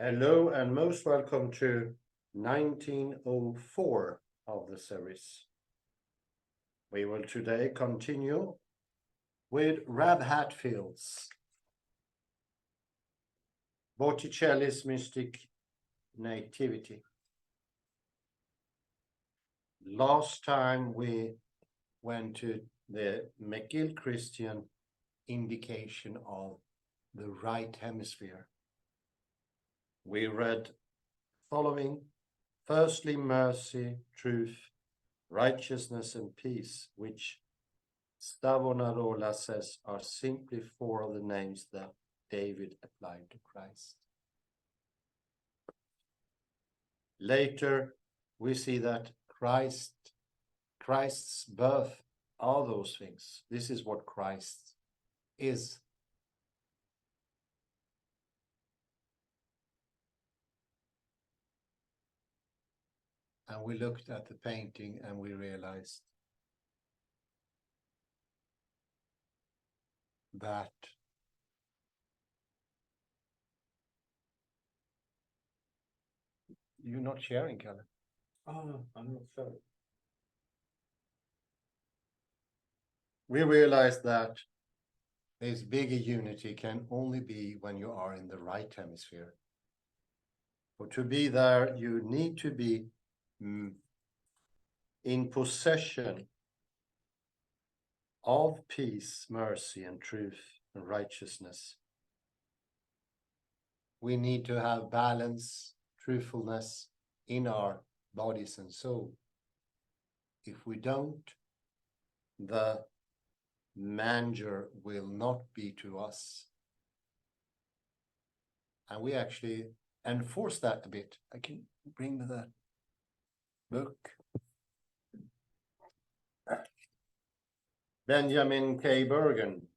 Hello and most welcome to 1904 of the series. We will today continue with Rab Hatfield's Botticelli's Mystic Nativity. Last time we went to the McGill Christian indication of the right hemisphere. We read following: firstly, mercy, truth, righteousness, and peace, which Savonarola says are simply four of the names that David applied to Christ. Later, we see that Christ's birth are those things. This is what Christ is. And we looked at the painting and we realized that you're not sharing, Kalle. Oh, I'm not sure. We realized that this bigger unity can only be when you are in the right hemisphere. For to be there, you need to be in possession of peace, mercy, and truth and righteousness. We need to have balance, truthfulness in our bodies and soul. If we don't, the manger will not be to us. And we actually enforce that a bit. I can bring that book. Benjamin K. Bergen.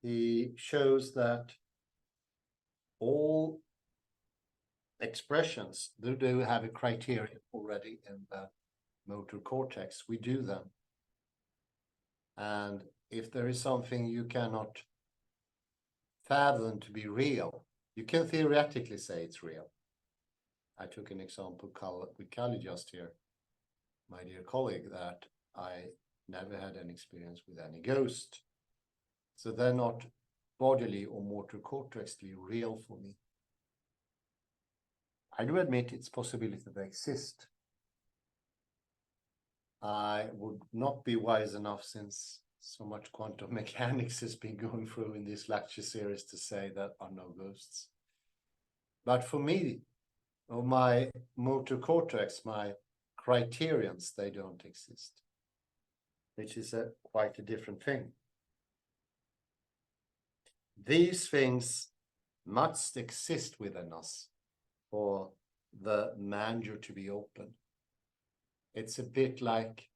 He shows that all expressions do have a criteria already in the motor cortex. We do them. And if there is something you cannot fathom to be real, you can theoretically say it's real. I took an example with Kalle just here, my dear colleague, that I never had an experience with any ghost. So they're not bodily or motor cortexally real for me. I do admit it's possibility that they exist. I would not be wise enough, since so much quantum mechanics has been going through in this lecture series, to say that are no ghosts. But for me, or my motor cortex, my criterions, they don't exist, which is quite a different thing. These things must exist within us for the manger to be open. It's a bit like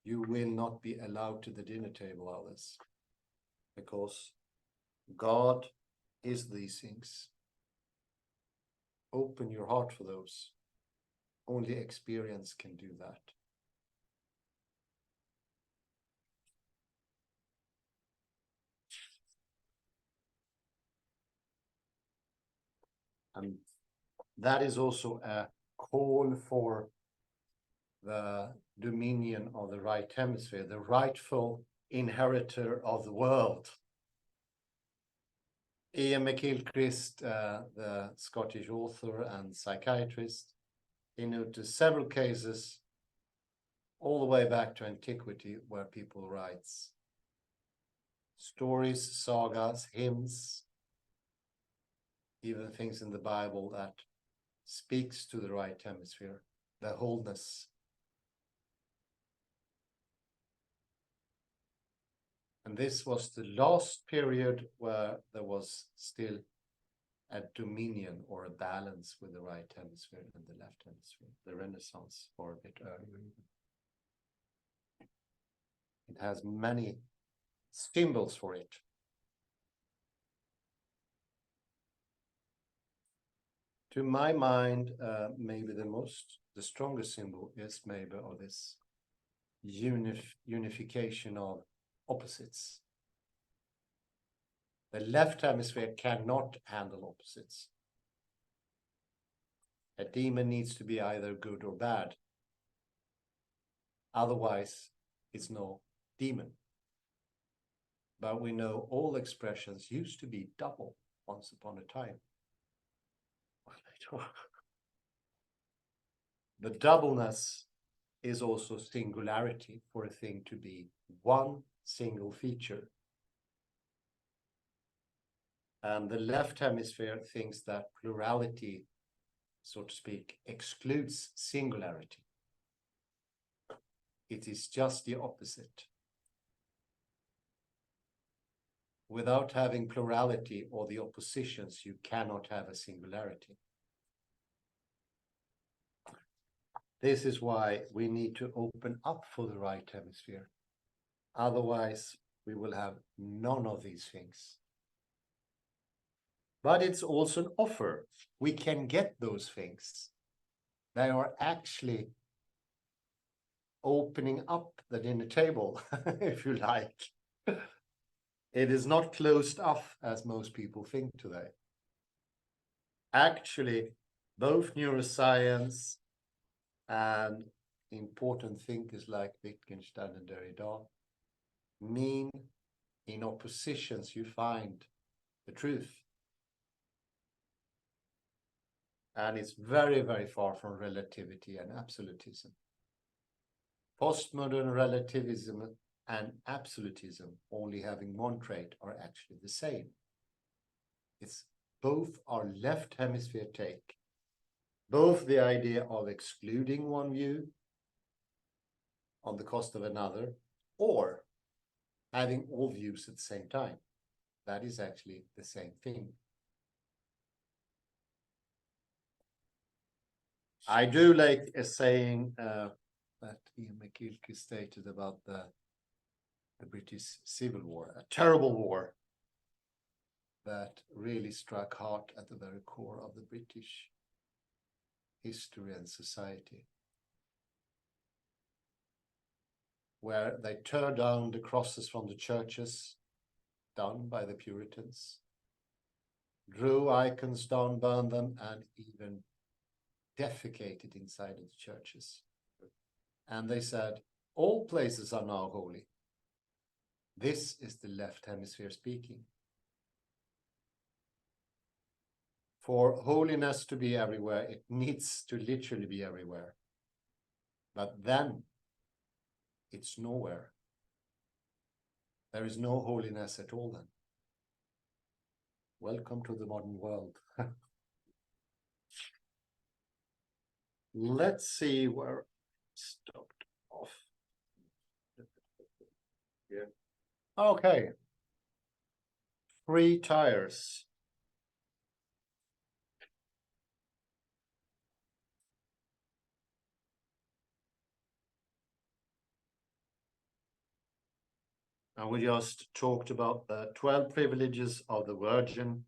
you will not be allowed to the dinner table, others, because God is these things. Open your heart for those. Only experience can do that. And that is also a call for the dominion of the right hemisphere, the rightful inheritor of the world. Ian McGilchrist, the Scottish author and psychiatrist, he noted several cases all the way back to antiquity where people write stories, sagas, hymns, even things in the Bible that speaks to the right hemisphere, the wholeness. And this was the last period where there was still a dominion or a balance with the right hemisphere and the left hemisphere, the Renaissance, or a bit earlier. It has many symbols for it. To my mind, maybe the strongest symbol is maybe of this unification of opposites. The left hemisphere cannot handle opposites. A demon needs to be either good or bad. Otherwise, it's no demon. But we know all expressions used to be double once upon a time. The doubleness is also singularity for a thing to be one single feature. And the left hemisphere thinks that plurality, so to speak, excludes singularity. It is just the opposite. Without having plurality or the oppositions, you cannot have a singularity. This is why we need to open up for the right hemisphere. Otherwise, we will have none of these things. But it's also an offer. We can get those things. They are actually opening up the dinner table, if you like. It is not closed off as most people think today. Actually, both neuroscience and important thinkers like Wittgenstein and Derrida mean in oppositions you find the truth. And it's very, very far from relativity and absolutism. Postmodern relativism and absolutism, only having one trait, are actually the same. It's both our left hemisphere take, both the idea of excluding one view on the cost of another, or having all views at the same time. That is actually the same thing. I do like a saying that Ian McGilchrist stated about the British Civil War, a terrible war that really struck hard at the very core of the British history and society, where they tore down the crosses from the churches done by the Puritans, drew icons down, burned them, and even defecated inside of the churches. And they said, all places are now holy. This is the left hemisphere speaking. For holiness to be everywhere, it needs to literally be everywhere. But then it's nowhere. There is no holiness at all then. Welcome to the modern world. Let's see where I stopped off. Yeah. Okay. 3 tires. And we just talked about the 12 privileges of the Virgin.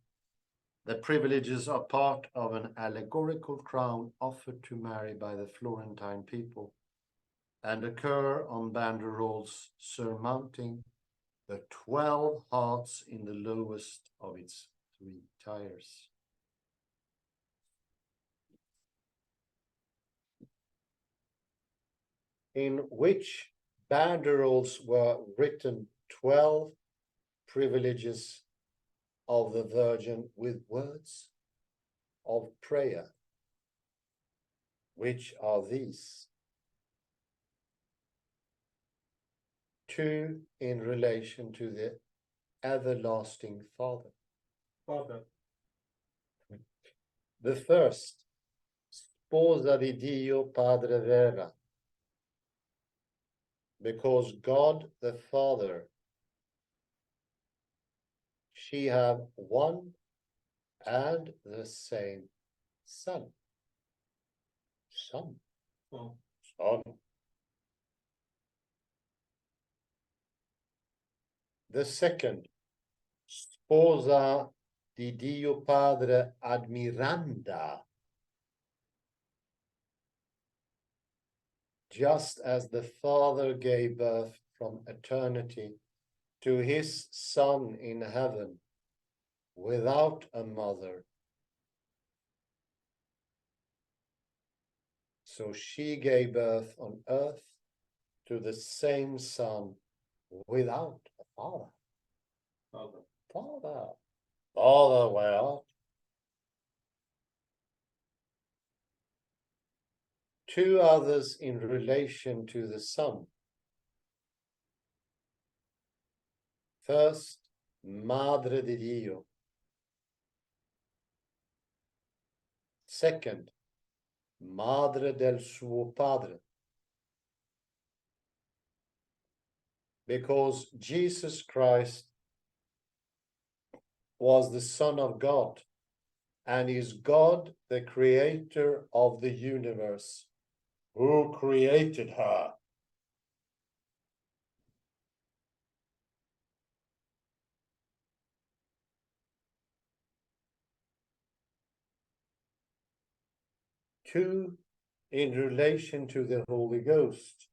The privileges are part of an allegorical crown offered to Mary by the Florentine people and occur on banderoles surmounting the 12 hearts in the lowest of its 3 tires. In which banderoles were written 12 privileges of the Virgin with words of prayer. Which are these? 2 in relation to the everlasting Father. Father. The first, Sposa di Dio Padre Vera, because God the Father, she have one and the same Son. Son. Oh. Son. The second, Sposa di Dio Padre Admiranda, just as the Father gave birth from eternity to his Son in heaven, without a mother. So she gave birth on earth to the same son without a father. Father, where? Two others in relation to the son. First, Madre di Dio. Second, Madre del suo padre. Because Jesus Christ was the Son of God and is God, the creator of the universe. Who created her? Two, in relation to the Holy Ghost.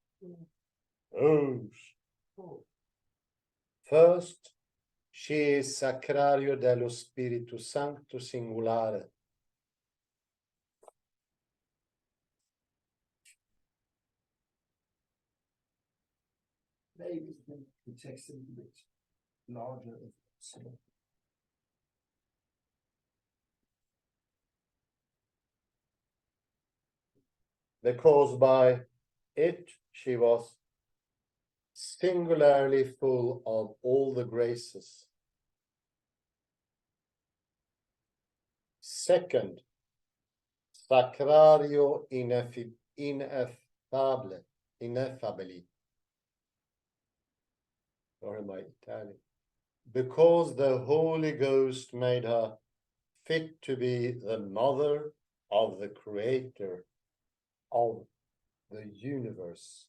First, she is Sacrario dello Spirito Santo singolare. Maybe the text a little bit larger. Because by it she was singularly full of all the graces. Second, Sacrario ineffabili. Sorry, my Italian. Because the Holy Ghost made her fit to be the mother of the creator of the universe.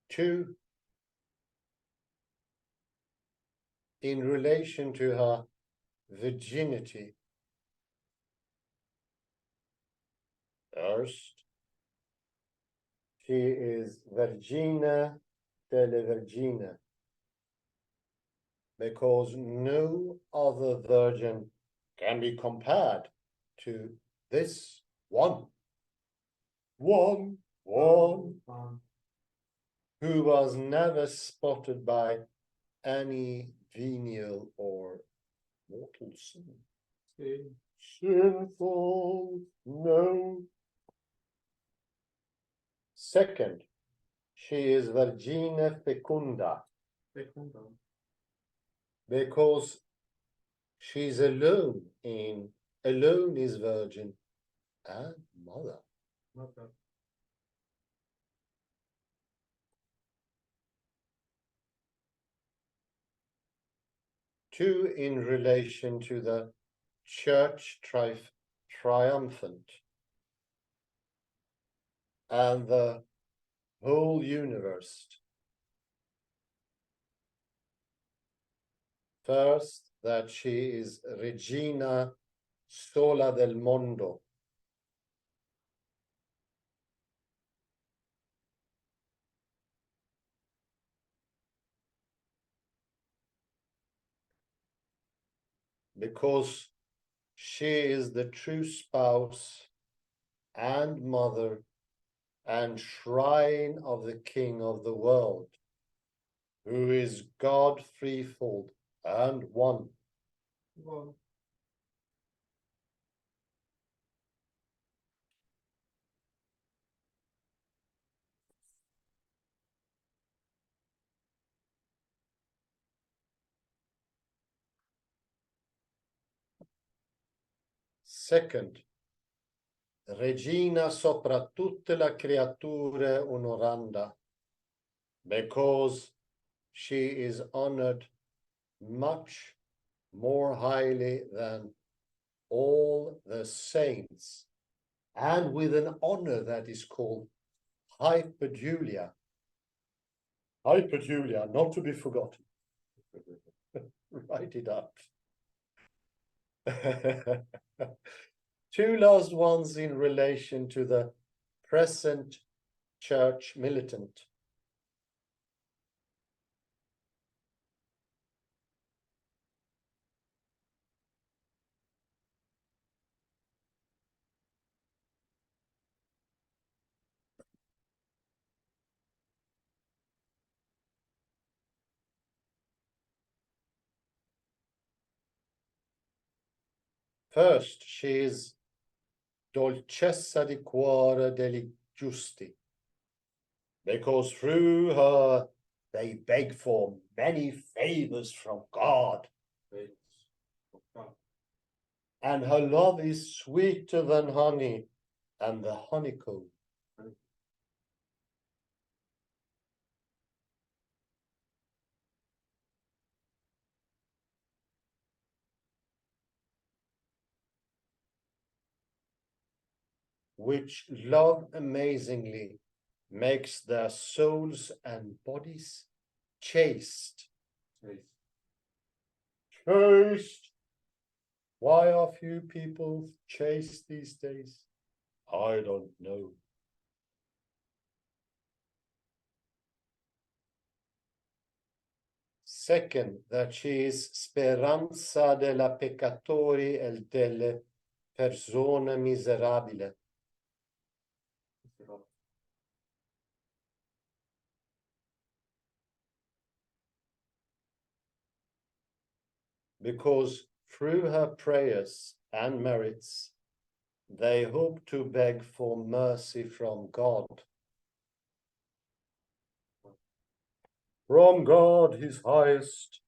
Two, in relation to her virginity. First, she is Vergina delle Vergine, because no other virgin can be compared to this one, who was never spotted by any venial or mortal sin. Sinful, no. Second, she is Vergine Fecunda, because she's alone is virgin and mother. Two, in relation to the church triumphant and the whole universe. First, that she is Regina sola del mondo. Because she is the true spouse and mother and shrine of the King of the world, who is God threefold and one. Second, Regina sopra tutte le creature onoranda, because she is honored much more highly than all the saints, and with an honor that is called hyperdulia. Hyperdulia, not to be forgotten. Write it up. Two last ones in relation to the present church militant. First, she is dolcezza di cuore degli giusti, because through her they beg for many favors from God. And her love is sweeter than honey and the honeycomb. Which love amazingly makes their souls and bodies chaste. Chaste. Why are few people chaste these days? I don't know. Second, that she is speranza della peccatori e delle persone miserabili. Because through her prayers and merits, they hope to beg for mercy from God. From God, his highest.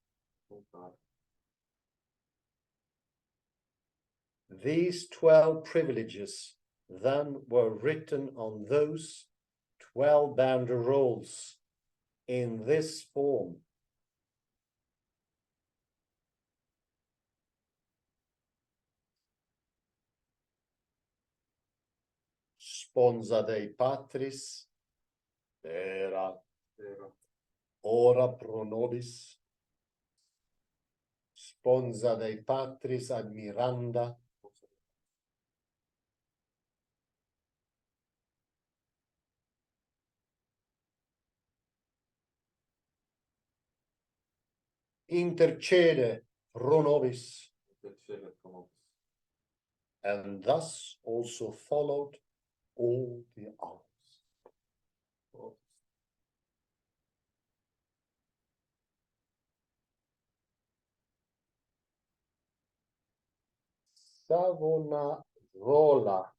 These 12 privileges then were written on those 12 banderoles in this form. Sponsa dei patris, era, ora pro nobis. Sponsa dei patris admiranda. Intercede pro nobis. And thus also followed all the others. Savonarola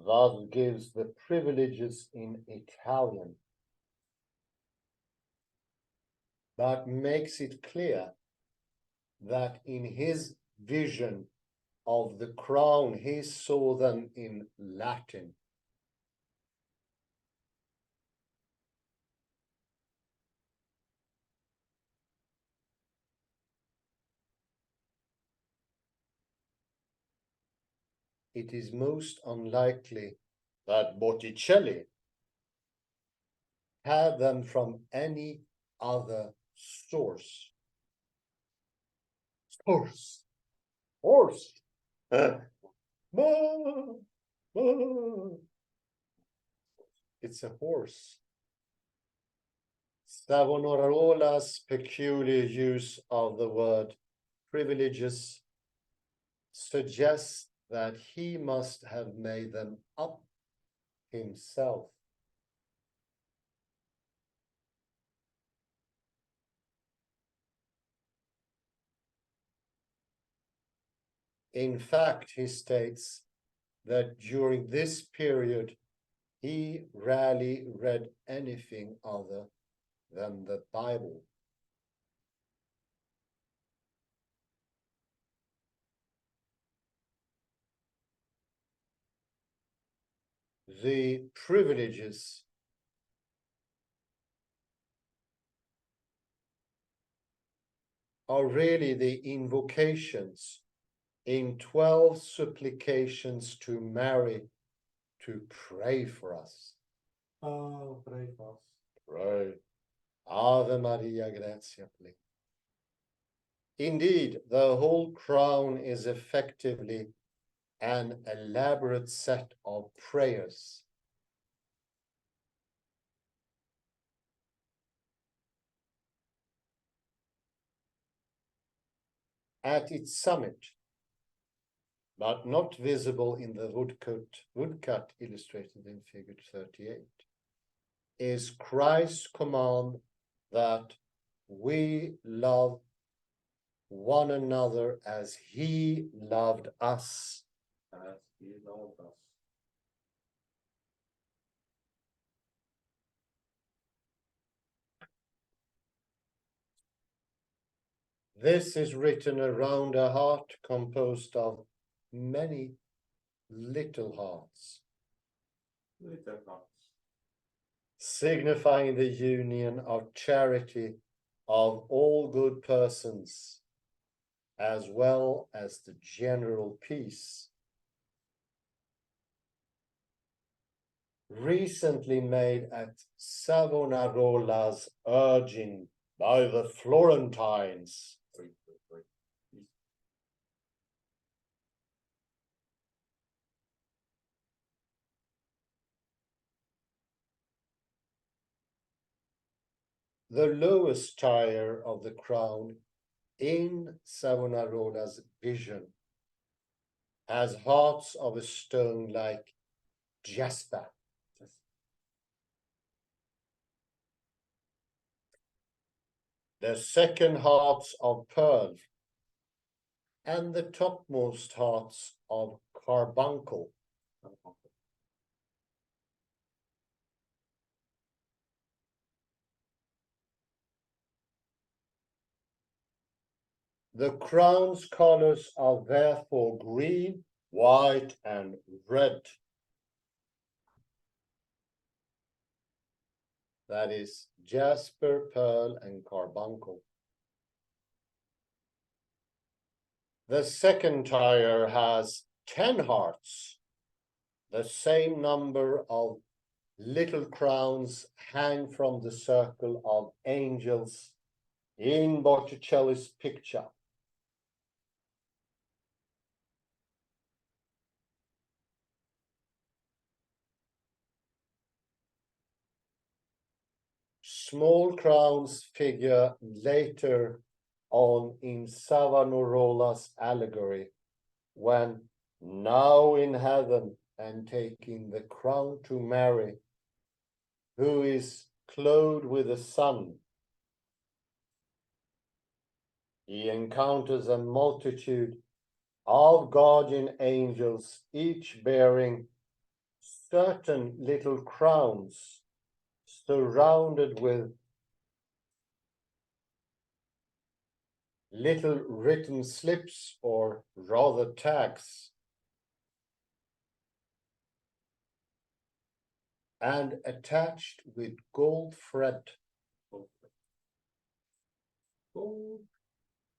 thus gives the privileges in Italian, but makes it clear that in his vision of the crown, he saw them in Latin. It is most unlikely that Botticelli had them from any other source. Horse. It's a horse. Savonarola's peculiar use of the word privileges suggests that he must have made them up himself. In fact, he states that during this period, he rarely read anything other than the Bible. The privileges are really the invocations in 12 supplications to Mary to pray for us. Oh, pray for us. Pray. Ave Maria, gratia plena. Indeed, the whole crown is effectively an elaborate set of prayers. at its summit, but not visible in the woodcut illustrated in figure 38, is Christ's command that we love one another as he loved us. As he loved us. This is written around a heart composed of many little hearts, Little hearts. signifying the union of charity of all good persons, as well as the general peace. Recently made at Savonarola's urging by the Florentines. The lowest tier of the crown in Savonarola's vision has hearts of a stone like jasper. The second hearts of pearl, and the topmost hearts of carbuncle. The crown's colors are therefore green, white, and red. That is jasper, pearl, and carbuncle. The second tier has 10 hearts. The same number of little crowns hang from the circle of angels in Botticelli's picture. Small crowns figure later on in Savonarola's allegory, when now in heaven and taking the crown to Mary, who is clothed with the sun, he encounters a multitude of guardian angels, each bearing certain little crowns surrounded with little written slips, or rather tags, and attached with gold thread. Gold.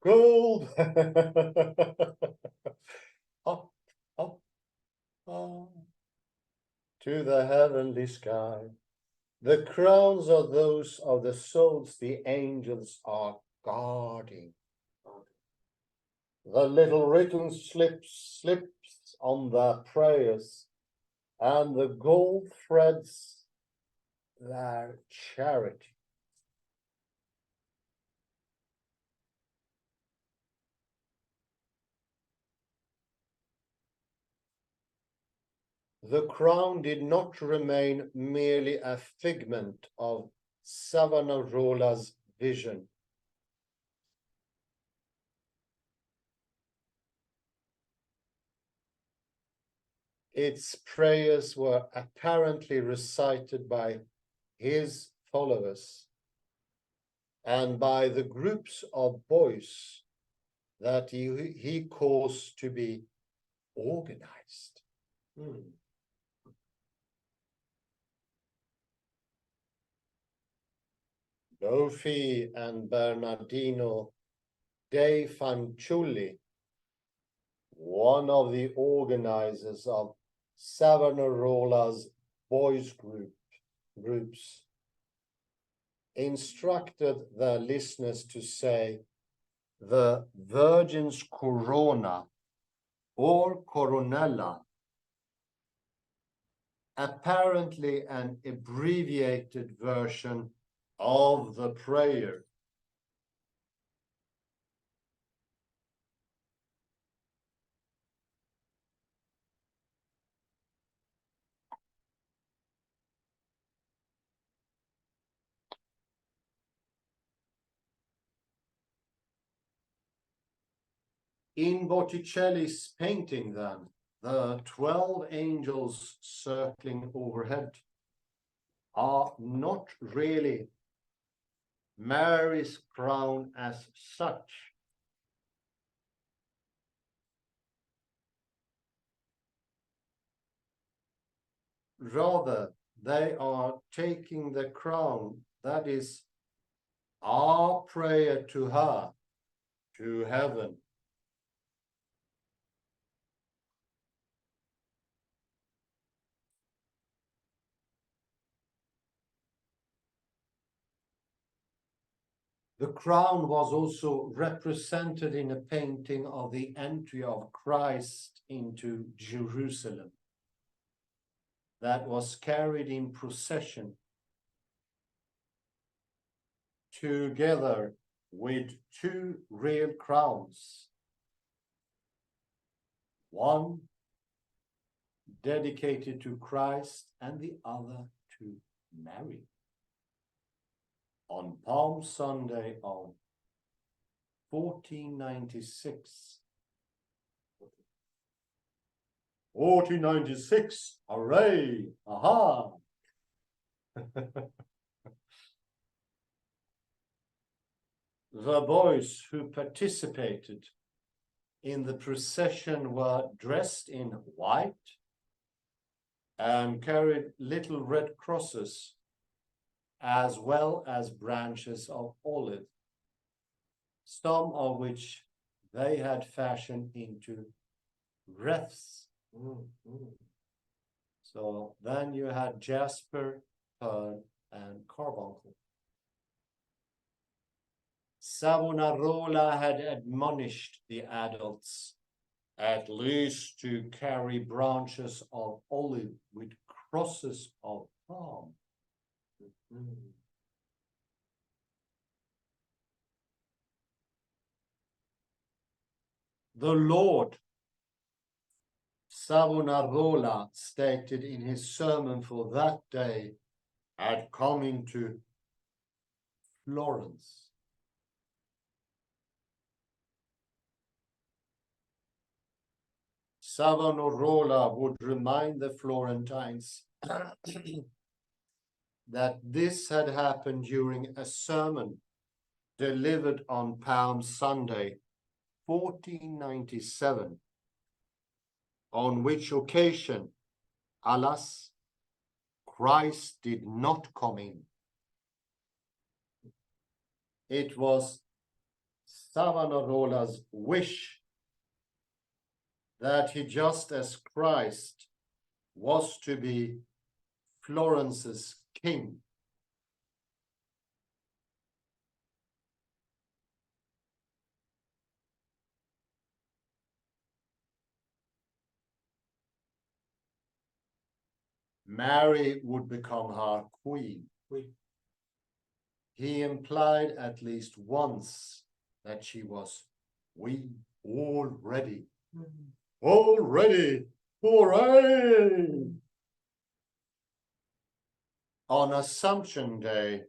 Gold. Up, up, up to the heavenly sky. The crowns are those of the souls the angels are guarding. The little written slips on their prayers, and the gold threads their charity. The crown did not remain merely a figment of Savonarola's vision. Its prayers were apparently recited by his followers and by the groups of boys that he caused to be organized. Lofi and Bernardino dei Fanciulli, one of the organizers of Savonarola's boys groups, instructed their listeners to say the Virgin's Corona or Coronella, apparently an abbreviated version of the prayer. In Botticelli's painting, then, the 12 angels circling overhead are not really Mary's crown as such. Rather, they are taking the crown, that is our prayer to her, to heaven. The crown was also represented in a painting of the entry of Christ into Jerusalem that was carried in procession together with two real crowns, one dedicated to Christ and the other to Mary. On Palm Sunday of 1496. 1496, hooray, aha! The boys who participated in the procession were dressed in white and carried little red crosses as well as branches of olive, some of which they had fashioned into wreaths. So then you had jasper, pearl, and carbuncle. Savonarola had admonished the adults at least to carry branches of olive with crosses of palm. The Lord, Savonarola stated in his sermon for that day, had come into Florence. Savonarola would remind the Florentines that this had happened during a sermon delivered on Palm Sunday, 1497, on which occasion, alas, Christ did not come in. It was Savonarola's wish that he, just as Christ was to be Florence's king, Mary would become her queen. He implied at least once that she was already. Already, hooray! On Assumption Day,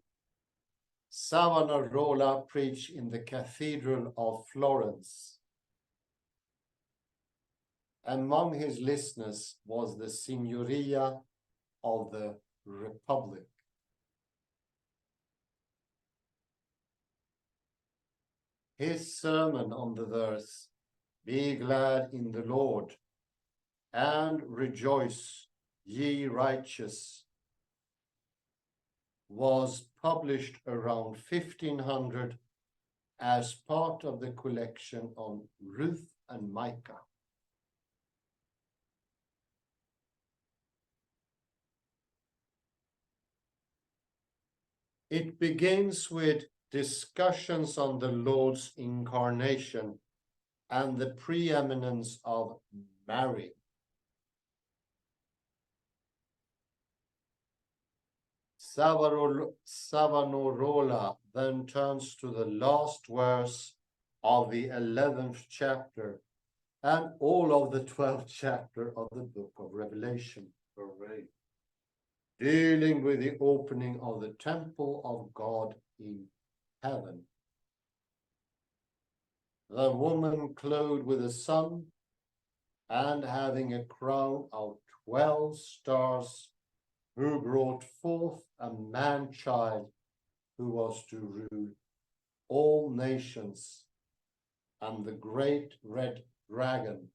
Savonarola preached in the Cathedral of Florence. Among his listeners was the Signoria of the Republic. His sermon on the verse, "Be glad in the Lord, and rejoice, ye righteous," was published around 1500 as part of the collection on Ruth and Micah. It begins with discussions on the Lord's incarnation and the preeminence of Mary. Savonarola then turns to the last verse of the 11th chapter and all of the 12th chapter of the book of Revelation. Hooray. Dealing with the opening of the temple of God in heaven. the woman clothed with the sun, and having a crown of 12 stars, who brought forth a man-child who was to rule all nations, and the great red dragon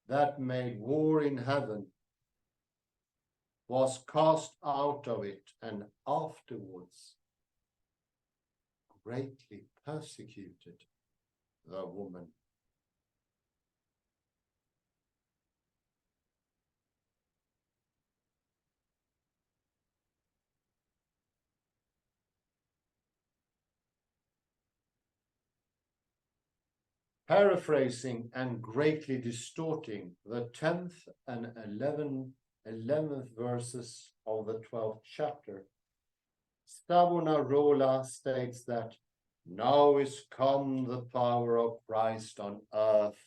that made war in heaven was cast out of it, and afterwards greatly persecuted the woman. Paraphrasing and greatly distorting the 10th and 11th verses of the 12th chapter, Savonarola states that now is come the power of Christ on earth.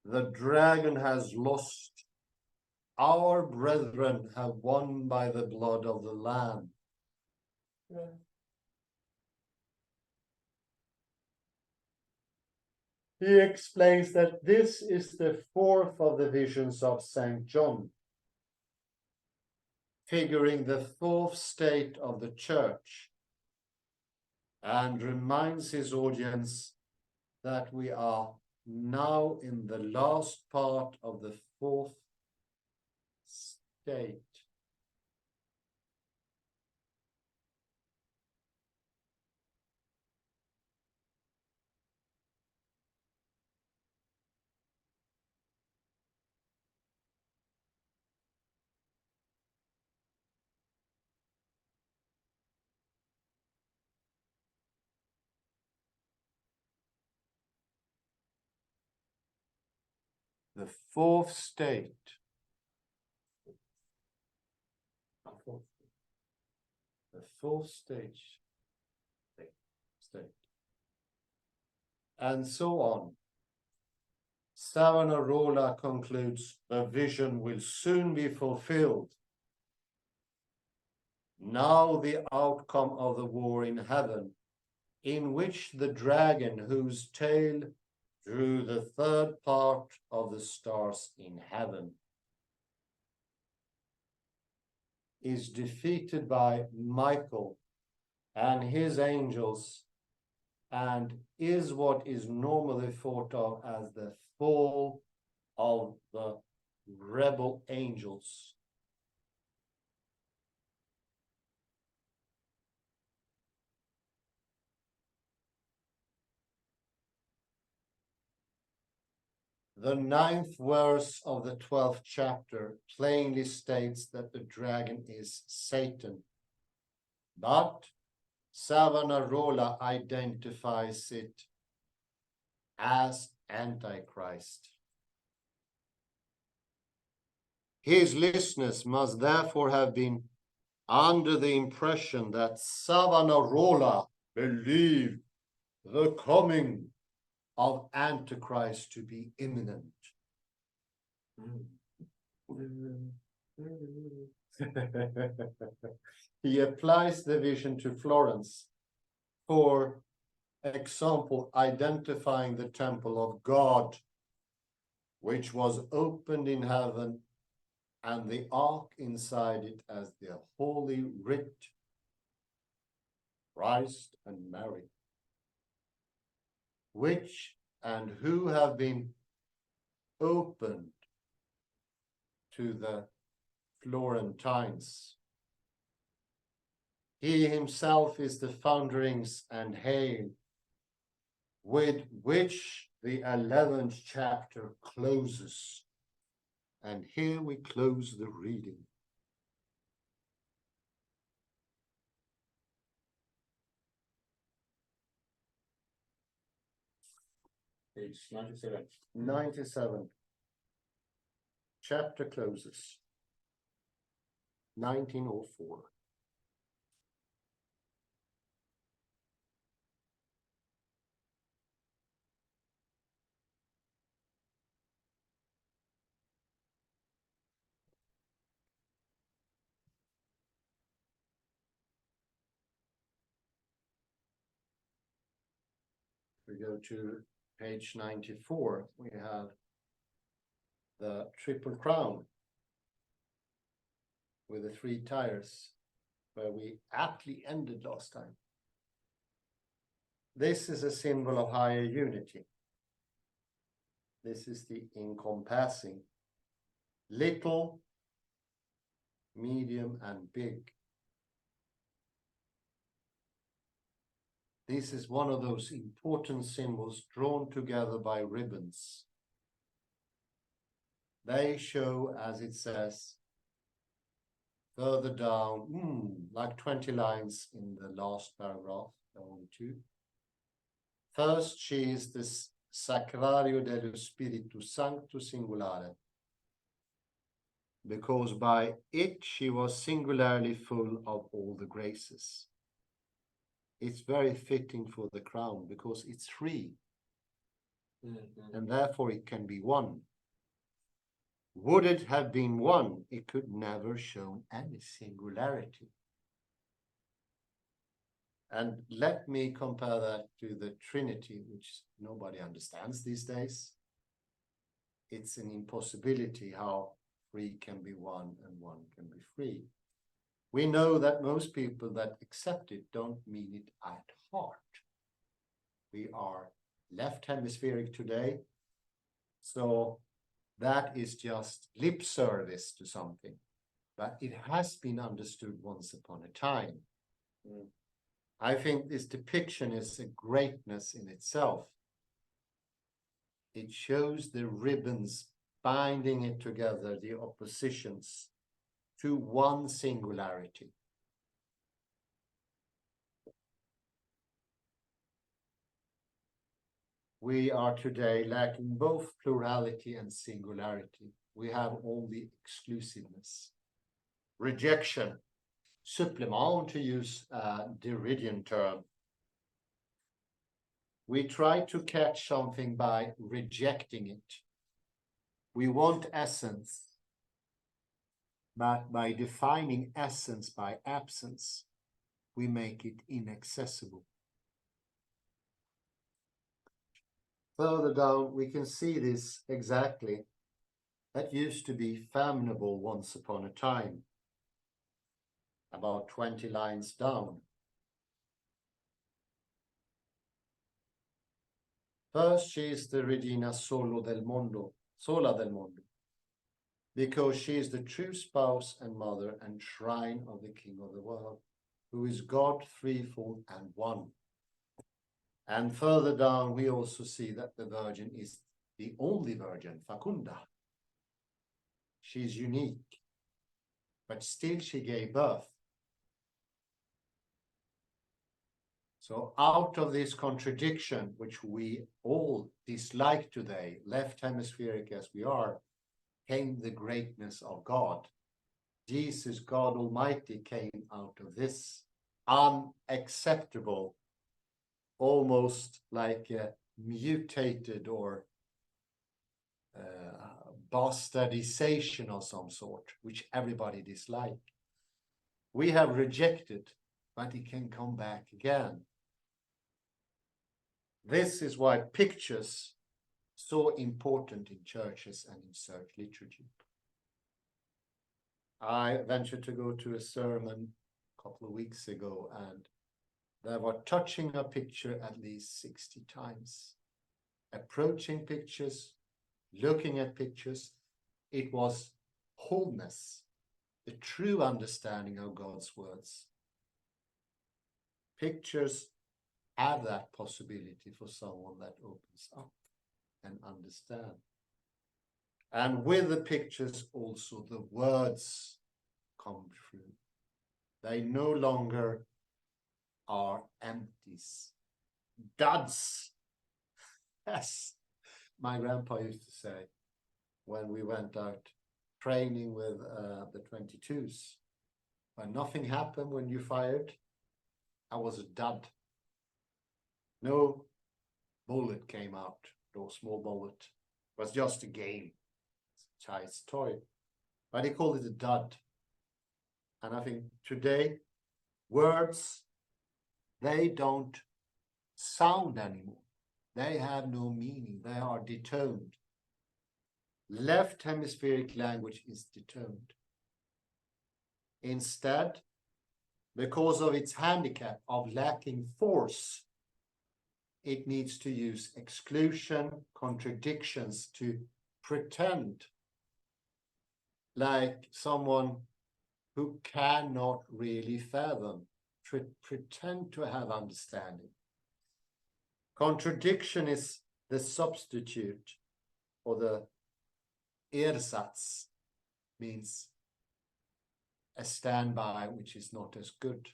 The dragon has lost. Our brethren have won by the blood of the Lamb. Yeah. He explains that this is the fourth of the visions of St. John, figuring the fourth state of the church, and reminds his audience that we are now in the last part of the fourth state. The fourth state. The fourth stage. State. And so on. Savonarola concludes the vision will soon be fulfilled. Now the outcome of the war in heaven, in which the dragon whose tail drew the third part of the stars in heaven is defeated by Michael and his angels, and is what is normally thought of as the fall of the rebel angels. The 9th verse of the 12th chapter plainly states that the dragon is Satan, but Savonarola identifies it as Antichrist. His listeners must therefore have been under the impression that Savonarola believed the coming of Antichrist to be imminent. He applies the vision to Florence, for example, identifying the temple of God, which was opened in heaven, and the ark inside it as the Holy Writ, Christ and Mary, which and who have been opened to the Florentines. He himself is the founderings and hail, with which the 11th chapter closes. And here we close the reading. Page 97. 97. Chapter closes. 1904. we go to page 94, we have the Triple Crown with the 3 tires, where we aptly ended last time. This is a symbol of higher unity. This is the encompassing. Little, medium, and big. This is one of those important symbols drawn together by ribbons. They show, as it says, further down, like 20 lines in the last paragraph, only 2. First, she is the Sacrario dello Spiritu Sancto Singulare, because by it she was singularly full of all the graces. It's very fitting for the crown because it's 3, and therefore it can be 1. Would it have been 1, it could never show any singularity. And let me compare that to the Trinity, which nobody understands these days. It's an impossibility how 3 can be 1 and 1 can be 3. We know that most people that accept it don't mean it at heart. We are left hemispheric today, so that is just lip service to something, but it has been understood once upon a time. I think this depiction is a greatness in itself. It shows the ribbons binding it together, the oppositions, to one singularity. We are today lacking both plurality and singularity. We have only exclusiveness. Rejection, supplement, to use a Derridian term. We try to catch something by rejecting it. We want essence, but by defining essence by absence, we make it inaccessible. Further down, we can see this exactly. That used to be fashionable once upon a time, about 20 lines down. First, she is the Regina Sola del Mondo, because she is the true spouse and mother and shrine of the King of the world, who is God threefold and one. And further down, we also see that the Virgin is the only Virgin, Facunda. She is unique, but still she gave birth. So out of this contradiction, which we all dislike today, left hemispheric as we are, came the greatness of God. Jesus, God Almighty, came out of this unacceptable, almost like a mutated or bastardization of some sort, which everybody disliked. We have rejected, but it can come back again. This is why pictures so important in churches and in church liturgy. I ventured to go to a sermon a couple of weeks ago, and they were touching a picture at least 60 times. Approaching pictures, looking at pictures. It was wholeness, the true understanding of God's words. Pictures have that possibility for someone that opens up and understand. And with the pictures also the words come through. They no longer are empties, duds. Yes, my grandpa used to say when we went out training with the 22s, when nothing happened when you fired, I was a dud. No bullet came out, no small bullet. It was just a game, it's a child's toy. But he called it a dud. And I think today, words, they don't sound anymore. They have no meaning. They are detoned. Left hemispheric language is detoned. Instead, because of its handicap of lacking force, it needs to use exclusion, contradictions to pretend like someone who cannot really fathom, pretend to have understanding. Contradiction is the substitute, or the ersatz, means a standby which is not as good.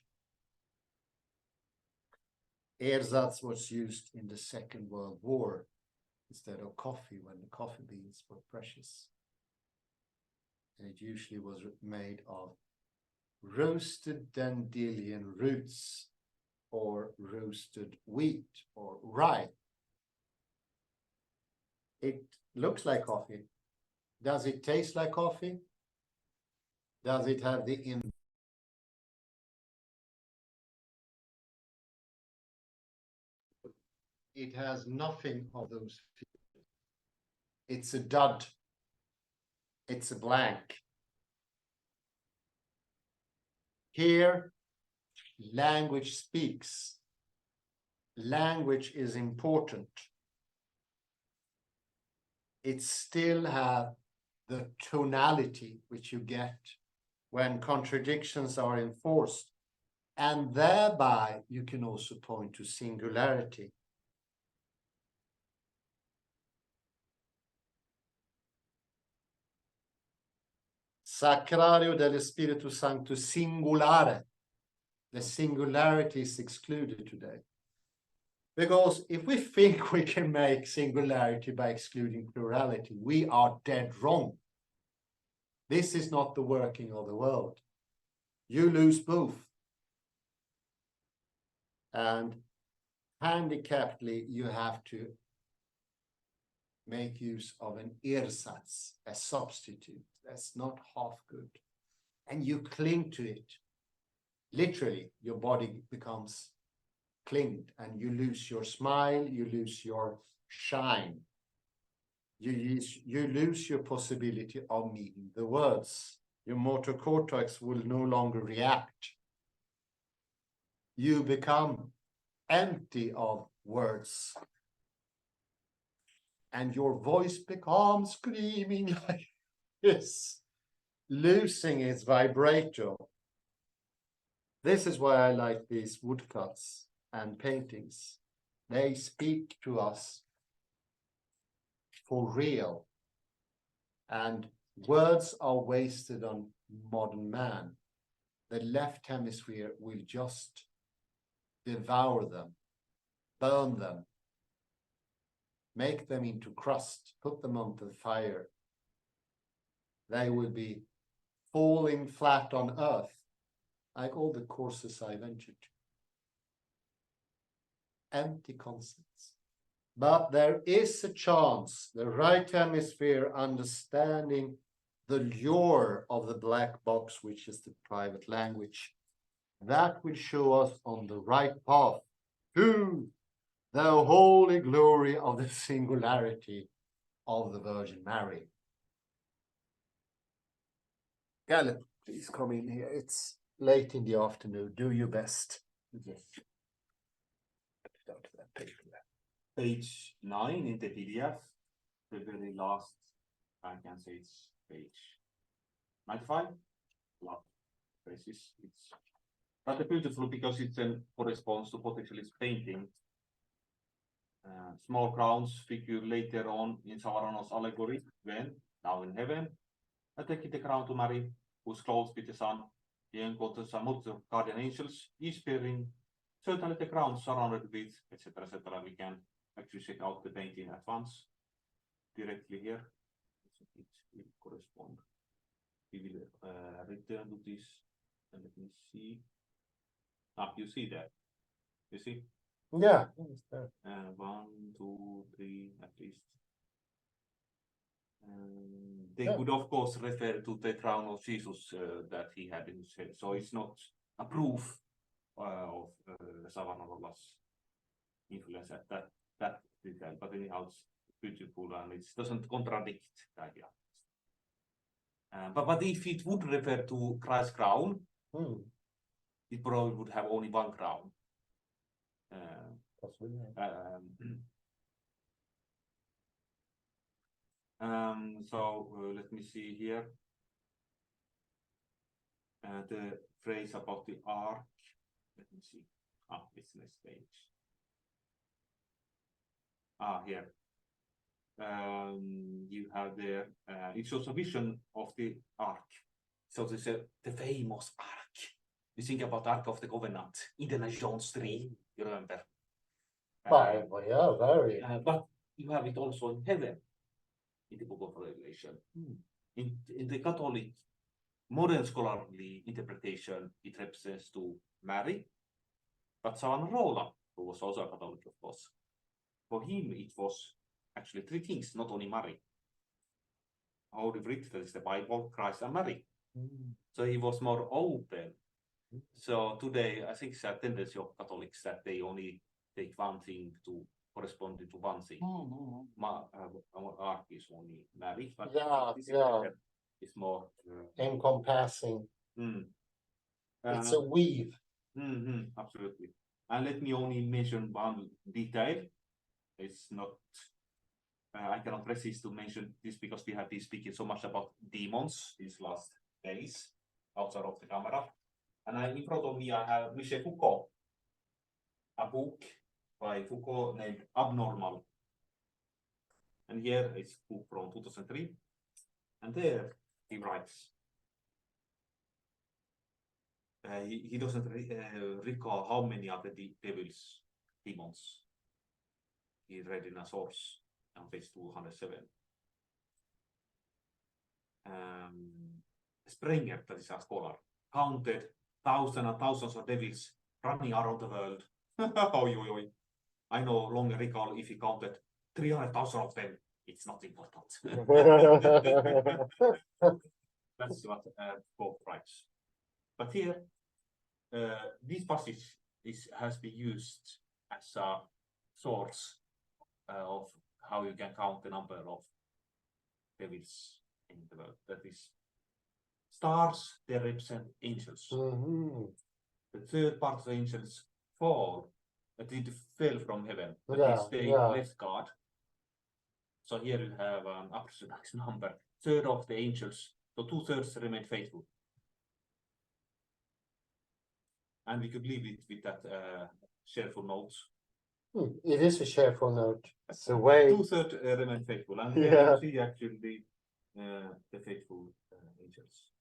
Ersatz was used in the Second World War instead of coffee, when the coffee beans were precious. And it usually was made of roasted dandelion roots or roasted wheat or rye. It looks like coffee. Does it taste like coffee? Does it have the It has nothing of those features. It's a dud. It's a blank. Here, language speaks. Language is important. It still has the tonality which you get when contradictions are enforced. And thereby you can also point to singularity. Sacrario dello Spiritu Sancto singulare. The singularity is excluded today. Because if we think we can make singularity by excluding plurality, we are dead wrong. This is not the working of the world. You lose both. And handicappedly, you have to make use of an ersatz, a substitute. That's not half good. And you cling to it. Literally, your body becomes clinged and you lose your smile, you lose your shine. You lose your possibility of meaning the words. Your motor cortex will no longer react. You become empty of words. And your voice becomes screaming like this, losing its vibrato. This is why I like these woodcuts and paintings. They speak to us for real. And words are wasted on modern man. The left hemisphere will just devour them, burn them, make them into crust, put them on the fire. They will be falling flat on earth, like all the courses I ventured to. Empty concepts. But there is a chance, the right hemisphere understanding the lure of the black box, which is the private language, that will show us on the right path to the holy glory of the singularity of the Virgin Mary. Gallup, please come in here. It's late in the afternoon. Do your best. Yes. Go to that paper there. Page 9 in the PDF, the very last, I can say it's page 95. Last pages. It's rather beautiful because it corresponds to Botticelli's painting. Small crowns figure later on in Savarano's allegory when, now in heaven, taking the crown to Mary, who's clothed with the sun, the unconscious multitude of guardian angels, each bearing certainly the crown surrounded with, etc., etc. We can actually check out the painting at once, directly here. It will correspond. We will return to this, and let me see. You see that? You see? Yeah. 1, 2, 3, at least. They Yeah. could, of course, refer to the crown of Jesus that he had in his head. So it's not a proof of Savanarola's influence at that detail, but anyhow, it's beautiful and it doesn't contradict the idea. But if it would refer to Christ's crown, it probably would have only one crown. So let me see here. The phrase about the ark. Let me see. It's next page. Here. You have there. It shows a vision of the ark. So this is the famous ark. You think about Ark of the Covenant, Indiana Jones 3. You remember? Yeah, very. But you have it also in heaven, in the book of Revelation. In the Catholic modern scholarly interpretation, it represents to Mary, but Savonarola, who was also a Catholic, of course, for him it was actually three things, not only Mary. Holy Writ, that is the Bible, Christ and Mary. So he was more open. So today, I think it's a tendency of Catholics that they only take one thing to correspond to one thing. Our ark is only Mary, but it's more encompassing. It's a weave. Absolutely. And let me only mention one detail. It's not, I cannot resist to mention this because we have been speaking so much about demons these last days outside of the camera. And in front of me, I have Michel Foucault, a book by Foucault named Abnormal. And here it's a book from 2003. And there he writes, he doesn't recall how many are the devil's demons he read in a source on page 207. Sprenger, that is a scholar, counted thousands and thousands of devils running around the world. I no longer recall if he counted 300,000 of them. It's not important. That's what Pope writes. But here, this passage has been used as a source of how you can count the number of devils in the world. That is, stars, they represent angels. The third part of the angels fell from heaven, but they left God. So here you have an absolute number. Third of the angels, so 2/3 remain faithful. And we could leave it with that cheerful note. It is a cheerful note. It's the way 2/3 remain faithful, and here you see actually the faithful angels.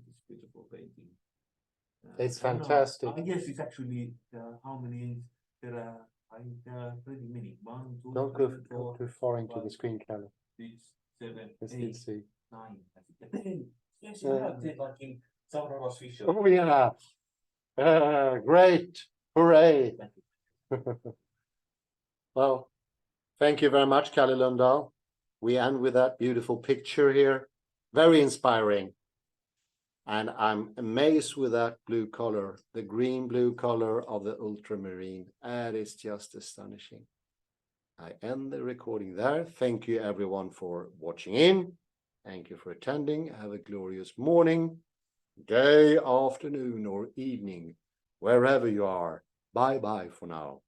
This beautiful painting. It's fantastic. I guess it's actually how many there are. Pretty many. 1, 2, Don't 3, go 4, too far into 5, the screen, Caleb. 6, 7, Let's 8, see. 9. Yes, you have it like in Savonarola Fisher. Oh yeah. Great. Hooray. Well, thank you very much, Kalle Lundahl. We end with that beautiful picture here. Very inspiring. And I'm amazed with that blue color, the green-blue color of the ultramarine. That is just astonishing. I end the recording there. Thank you everyone for watching in. Thank you for attending. Have a glorious morning, day, afternoon, or evening, wherever you are. Bye-bye for now.